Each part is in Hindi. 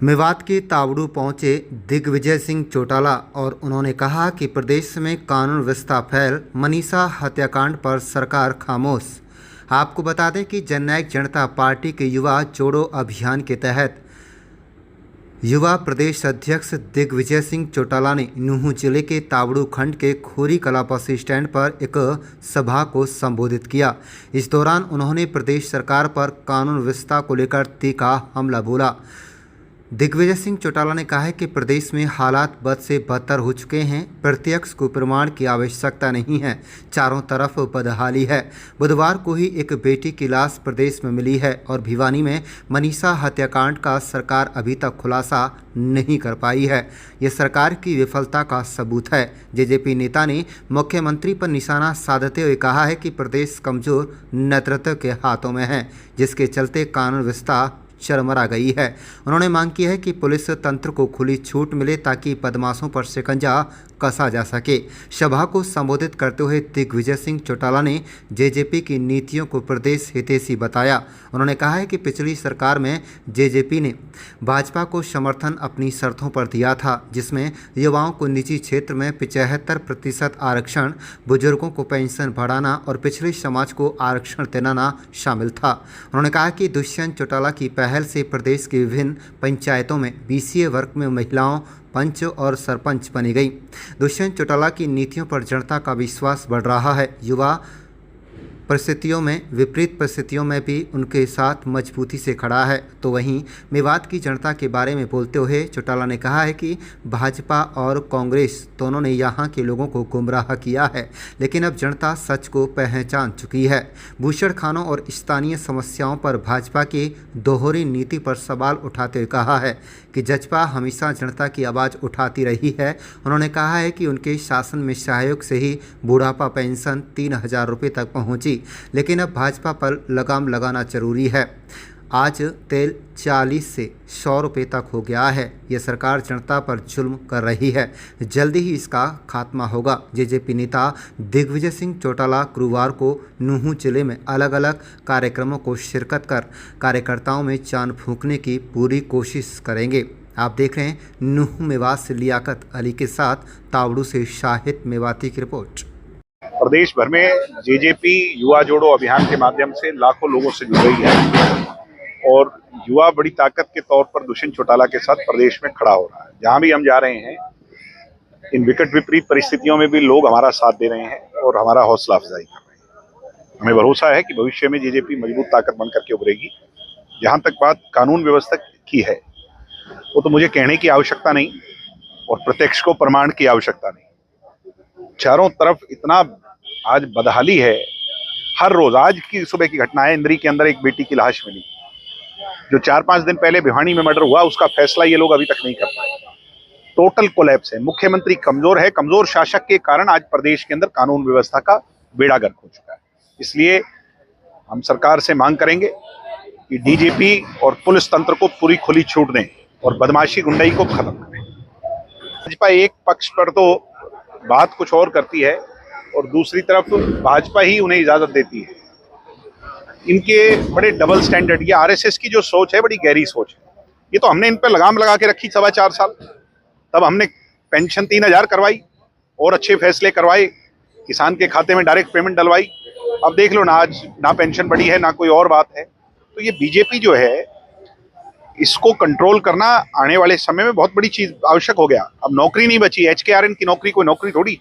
मेवात के तावड़ू पहुंचे दिग्विजय सिंह चौटाला और उन्होंने कहा कि प्रदेश में कानून व्यवस्था फैल, मनीषा हत्याकांड पर सरकार खामोश। आपको बता दें कि जननायक जनता पार्टी के युवा जोड़ो अभियान के तहत युवा प्रदेश अध्यक्ष दिग्विजय सिंह चौटाला ने नूंह जिले के तावड़ू खंड के खोरी कला बस स्टैंड पर एक सभा को संबोधित किया। इस दौरान उन्होंने प्रदेश सरकार पर कानून व्यवस्था को लेकर तीखा हमला बोला। दिग्विजय सिंह चौटाला ने कहा है कि प्रदेश में हालात बद से बदतर हो चुके हैं। प्रत्यक्ष को प्रमाण की आवश्यकता नहीं है, चारों तरफ बदहाली है। बुधवार को ही एक बेटी की लाश प्रदेश में मिली है और भिवानी में मनीषा हत्याकांड का सरकार अभी तक खुलासा नहीं कर पाई है। ये सरकार की विफलता का सबूत है। जेजेपी नेता ने मुख्यमंत्री पर निशाना साधते हुए कहा है कि प्रदेश कमजोर नेतृत्व के हाथों में है, जिसके चलते कानून व्यवस्था चरमरा गई है। उन्होंने मांग की है कि पुलिस तंत्र को खुली छूट मिले ताकि बदमाशों पर शिकंजा कसा जा सके। सभा को संबोधित करते हुए दिग्विजय सिंह चौटाला ने जेजेपी की नीतियों को प्रदेश हितैषी बताया। उन्होंने कहा है कि पिछली सरकार में जेजेपी ने भाजपा को समर्थन अपनी शर्तों पर दिया था, जिसमें युवाओं को निजी क्षेत्र में 75% आरक्षण, बुजुर्गों को पेंशन बढ़ाना और पिछड़े समाज को आरक्षण दिलाना शामिल था। उन्होंने कहा कि दुष्यंत चौटाला की पहल से प्रदेश की विभिन्न पंचायतों में बीसीए वर्ग में महिलाओं पंच और सरपंच बनी गई। दुष्यंत चौटाला की नीतियों पर जनता का विश्वास बढ़ रहा है। युवा परिस्थितियों में, विपरीत परिस्थितियों में भी उनके साथ मजबूती से खड़ा है। तो वहीं मेवात की जनता के बारे में बोलते हुए चौटाला ने कहा है कि भाजपा और कांग्रेस दोनों ने यहाँ के लोगों को गुमराह किया है, लेकिन अब जनता सच को पहचान चुकी है। भूषण खानों और स्थानीय समस्याओं पर भाजपा की दोहरी नीति पर सवाल उठाते हुए कहा है कि जजपा हमेशा जनता की आवाज़ उठाती रही है। उन्होंने कहा है कि उनके शासन में सहयोग से ही बुढ़ापा पेंशन 3000 रुपये तक पहुंची, लेकिन अब भाजपा पर लगाम लगाना जरूरी है। आज तेल 40 से 100 रुपये तक हो गया है। ये सरकार जनता पर जुल्म कर रही है, जल्दी ही इसका खात्मा होगा। जेजेपी नेता दिग्विजय सिंह चौटाला गुरुवार को नूंह जिले में अलग अलग कार्यक्रमों को शिरकत कर कार्यकर्ताओं में जान फूंकने की पूरी कोशिश करेंगे। आप देख रहे हैं नूंह मेवात से लियाकत अली के साथ तावड़ू से शाहिद मेवाती की रिपोर्ट। प्रदेश भर में जेजेपी युवा जोड़ो अभियान के माध्यम से लाखों लोगों से जुड़ रही है और युवा बड़ी ताकत के तौर पर दुष्यंत चौटाला के साथ प्रदेश में खड़ा हो रहा है। जहां भी हम जा रहे हैं, इन विकट विपरीत परिस्थितियों में भी लोग हमारा साथ दे रहे हैं और हमारा हौसला अफजाई कर रहे हैं। हमें भरोसा है कि भविष्य में जेजेपी मजबूत ताकत बनकर के उभरेगी। जहां तक बात कानून व्यवस्था की है, वो तो मुझे कहने की आवश्यकता नहीं और प्रत्यक्ष को प्रमाण की आवश्यकता नहीं। चारों तरफ इतना आज बदहाली है। हर रोज, आज की सुबह की घटना है, इंद्री के अंदर एक बेटी की लाश मिली। जो 4-5 दिन पहले भिवानी में मर्डर हुआ, उसका फैसला ये लोग अभी तक नहीं कर पाए। टोटल कोलैप्स है। मुख्यमंत्री कमजोर है। कमजोर शासक के कारण आज प्रदेश के अंदर कानून व्यवस्था का बेड़ा गर्क हो चुका है। इसलिए हम सरकार से मांग करेंगे कि डीजीपी और पुलिस तंत्र को पूरी खुली छूट दें और बदमाशी गुंडाई को खत्म करें। भाजपा एक पक्ष पर तो बात कुछ और करती है और दूसरी तरफ भाजपा ही उन्हें इजाजत देती है। इनके बड़े डबल स्टैंडर्ड, ये आरएसएस की जो सोच है, बड़ी गहरी सोच है। ये तो हमने इन पर लगाम लगा के रखी 4.25 साल। तब हमने पेंशन 3000 करवाई और अच्छे फैसले करवाए, किसान के खाते में डायरेक्ट पेमेंट डलवाई। अब देख लो ना, आज ना पेंशन बढ़ी है, ना कोई और बात है। तो ये बीजेपी जो है, इसको कंट्रोल करना आने वाले समय में बहुत बड़ी चीज आवश्यक हो गया। अब नौकरी नहीं बची। HKRN की नौकरी कोई नौकरी थोड़ी।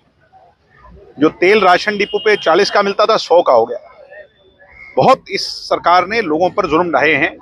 जो तेल राशन डिपो पे 40 का मिलता था, 100 का हो गया। बहुत इस सरकार ने लोगों पर जुल्म ढाए हैं।